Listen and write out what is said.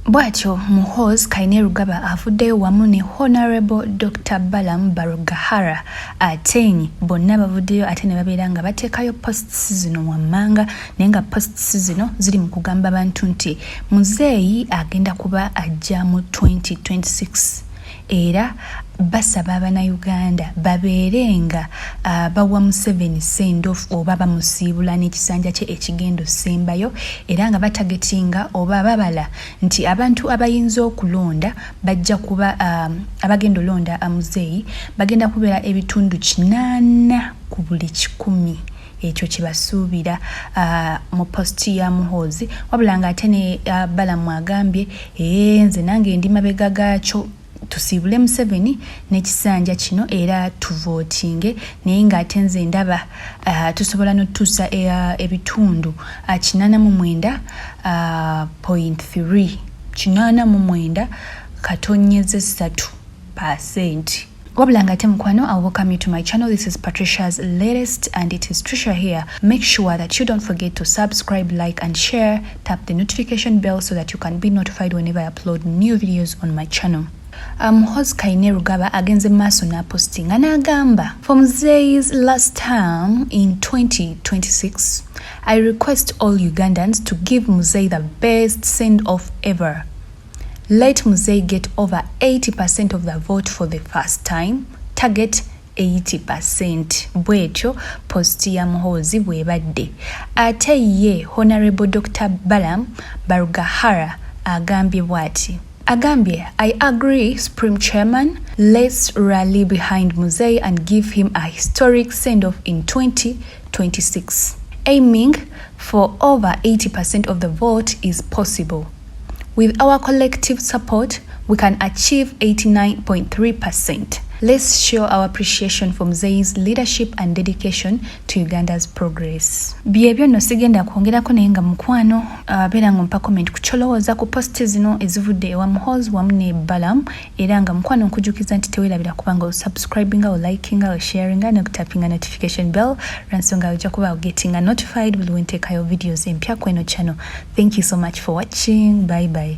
Bwatyo Muhoozi Kainerugaba afuddeyo wamu ne Honorable Dr. Balaam Barugahara atenyi bonna bavuddeyo ate ne babeera nga bateekayo posts zino wammanga naye nga posts zino ziri mu kugamba bantu nti muzeeyi agenda kuba ajja mu 2026 era basaba Abannayuganda babeerenga bawa Museveni send-off oba bamusiibula n'ekisanja kye ekigendo sembayo era nga batagetinga oba babala nti abantu abayinza okulonda bajja kuba abagenda olonda muzeeyi bagenda kubeera ebitundu 8 ku buli 100 ekyo kibasuubira mu posti ya Muhoozi wabula nga ate ne Balaam agambye nze nange ndi mabega gaakyo tusiibule Museveni n'ekisanja kino era tuvotinge naye ng'ate nze ndaba tusobola n'otuusa ebitundu 89.3 3%. Wabula ngate mukwano, I welcome you to my channel. This is Patricia's latest and it is Trisha here. Make sure that you don't forget to subscribe, like and share. Tap the notification bell so that you can be notified whenever I upload new videos on my channel. Muhoozi Kainerugaba agenze maaso na posting anagamba for Muzeeyi's last term in 2026 I request all Ugandans to give Muzeeyi the best send-off ever. Let Muzeeyi get over 80% of the vote for the first time. Target 80%. Bwetyo posti ya Muhoozi bwebadde. Ate ye Honorable Dr. Balaam Barugahara agambye bwati. Agambye, I agree, Supreme Chairman. Let's rally behind Muzeeyi and give him a historic send-off in 2026. Aiming for over 80% of the vote is possible. With our collective support, we can achieve 89.3%. Let's show our appreciation for Muzeeyi's leadership and dedication to Uganda's progress. Byebyo no sigenda kwongerako naye nga mukwano beera nga mpa comment ku kyolowooza ku posti zino ezivudde ewa Muhoozi wamu ne Balaam era nga mukwano nkujukiza nti teweerabira kubanga osubscribinga, olikinga, osharinga n'okutapinga notification bell ransonga ojja kuba getting notified buli wenteekayo videos empya ku eno channel. Thank you so much for watching. Bye bye.